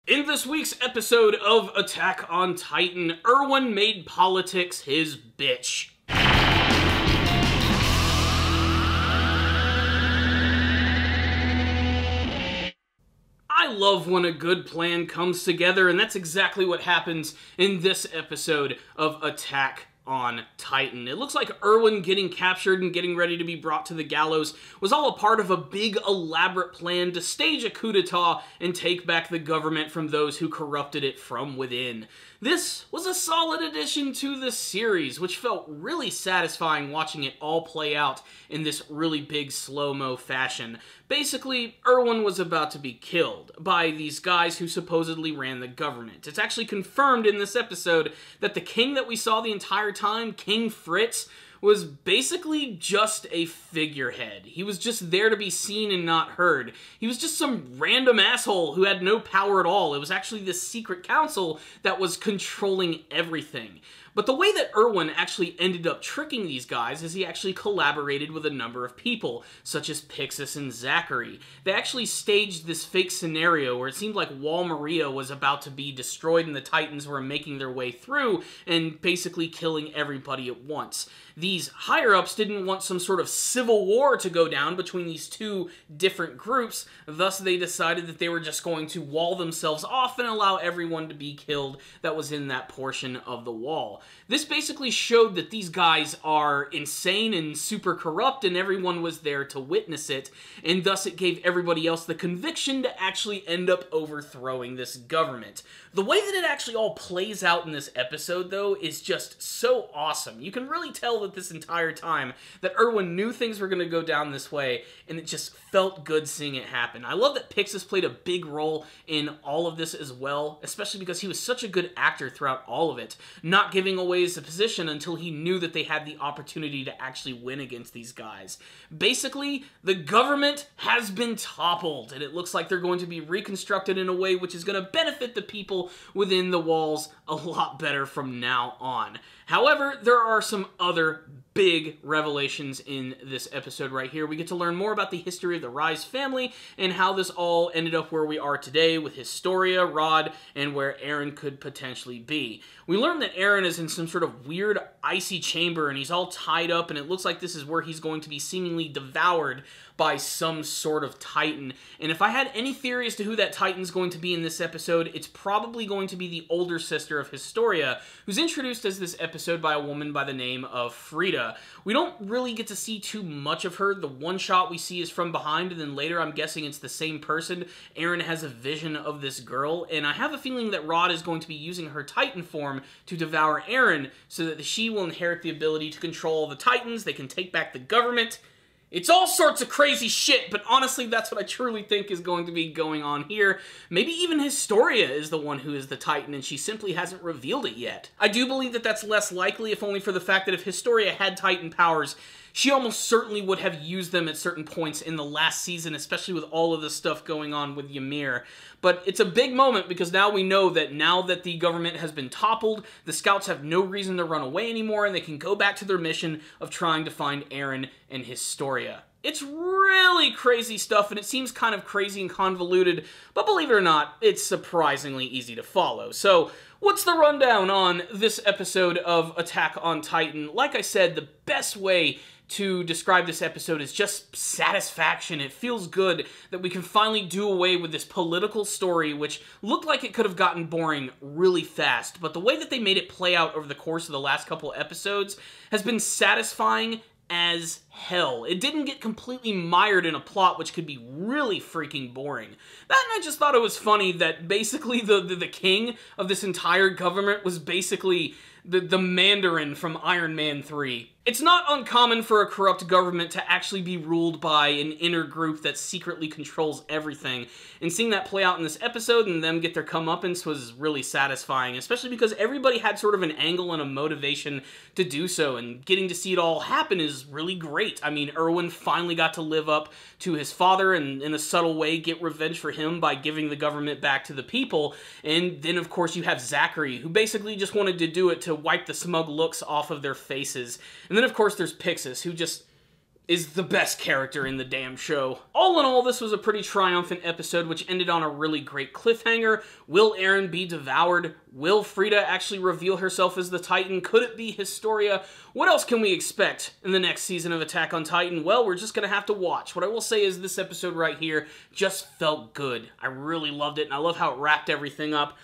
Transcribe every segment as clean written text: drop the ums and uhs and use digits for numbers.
In this week's episode of Attack on Titan, Erwin made politics his bitch. I love when a good plan comes together, and that's exactly what happens in this episode of Attack on Titan. It looks like Erwin getting captured and getting ready to be brought to the gallows was all a part of a big, elaborate plan to stage a coup d'etat and take back the government from those who corrupted it from within. This was a solid addition to the series, which felt really satisfying watching it all play out in this really big slow-mo fashion. Basically, Erwin was about to be killed by these guys who supposedly ran the government. It's actually confirmed in this episode that the king that we saw the entire time, King Fritz, was basically just a figurehead. He was just there to be seen and not heard. He was just some random asshole who had no power at all. It was actually this secret council that was controlling everything. But the way that Erwin actually ended up tricking these guys is he actually collaborated with a number of people, such as Pixis and Zachary. They actually staged this fake scenario where it seemed like Wall Maria was about to be destroyed and the Titans were making their way through and basically killing everybody at once. These higher-ups didn't want some sort of civil war to go down between these two different groups, thus they decided that they were just going to wall themselves off and allow everyone to be killed that was in that portion of the wall. This basically showed that these guys are insane and super corrupt, and everyone was there to witness it, and thus it gave everybody else the conviction to actually end up overthrowing this government. The way that it actually all plays out in this episode, though, is just so awesome. You can really tell that this entire time that Erwin knew things were going to go down this way, and it just felt good seeing it happen. I love that Pixis played a big role in all of this as well, especially because he was such a good actor throughout all of it, not giving away his position until he knew that they had the opportunity to actually win against these guys. Basically, the government has been toppled, and it looks like they're going to be reconstructed in a way which is going to benefit the people within the walls a lot better from now on. However, there are some other big revelations in this episode right here. We get to learn more about the history of the Rise family and how this all ended up where we are today with Historia, Rod, and where Eren could potentially be. We learn that Eren is in some sort of weird icy chamber and he's all tied up, and it looks like this is where he's going to be seemingly devoured by some sort of Titan. And if I had any theory as to who that Titan's going to be in this episode, it's probably going to be the older sister of Historia, who's introduced as this episode by a woman by the name of Frida. We don't really get to see too much of her. The one shot we see is from behind, and then later I'm guessing it's the same person. Eren has a vision of this girl, and I have a feeling that Rod is going to be using her Titan form to devour Eren so that she will inherit the ability to control the Titans. They can take back the government. It's all sorts of crazy shit, but honestly, that's what I truly think is going to be going on here. Maybe even Historia is the one who is the Titan, and she simply hasn't revealed it yet. I do believe that that's less likely, if only for the fact that if Historia had Titan powers, she almost certainly would have used them at certain points in the last season, especially with all of the stuff going on with Ymir. But it's a big moment because now we know that now that the government has been toppled, the scouts have no reason to run away anymore, and they can go back to their mission of trying to find Eren and Historia. It's really crazy stuff, and it seems kind of crazy and convoluted, but believe it or not, it's surprisingly easy to follow. So, what's the rundown on this episode of Attack on Titan? Like I said, the best way to describe this episode is just satisfaction. It feels good that we can finally do away with this political story, which looked like it could have gotten boring really fast, but the way that they made it play out over the course of the last couple episodes has been satisfying as hell. It didn't get completely mired in a plot which could be really freaking boring. That, and I just thought it was funny that basically the king of this entire government was basically the Mandarin from Iron Man 3. It's not uncommon for a corrupt government to actually be ruled by an inner group that secretly controls everything, and seeing that play out in this episode and them get their comeuppance was really satisfying, especially because everybody had sort of an angle and a motivation to do so, and getting to see it all happen is really great. I mean, Erwin finally got to live up to his father and in a subtle way get revenge for him by giving the government back to the people, and then of course you have Zachary, who basically just wanted to do it to wipe the smug looks off of their faces. And then of course there's Pixis, who just is the best character in the damn show. All in all, this was a pretty triumphant episode, which ended on a really great cliffhanger. Will Eren be devoured? Will Frida actually reveal herself as the Titan? Could it be Historia? What else can we expect in the next season of Attack on Titan? Well, we're just gonna have to watch. What I will say is this episode right here just felt good. I really loved it, and I love how it wrapped everything up.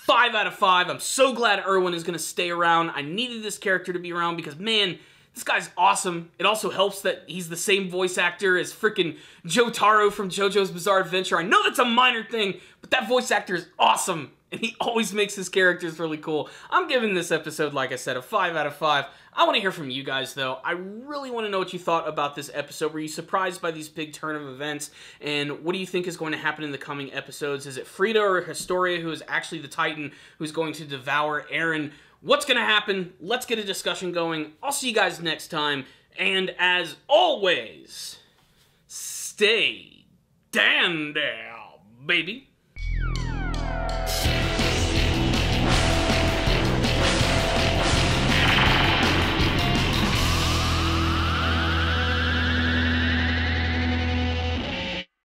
5 out of 5. I'm so glad Erwin is gonna stay around. I needed this character to be around because, man, this guy's awesome. It also helps that he's the same voice actor as freaking Jotaro from JoJo's Bizarre Adventure. I know that's a minor thing, but that voice actor is awesome, and he always makes his characters really cool. I'm giving this episode, like I said, a 5 out of 5. I want to hear from you guys, though. I really want to know what you thought about this episode. Were you surprised by these big turn of events? And what do you think is going to happen in the coming episodes? Is it Frida or Historia who is actually the Titan who's going to devour Eren? What's going to happen? Let's get a discussion going. I'll see you guys next time. And as always, stay damn down, baby.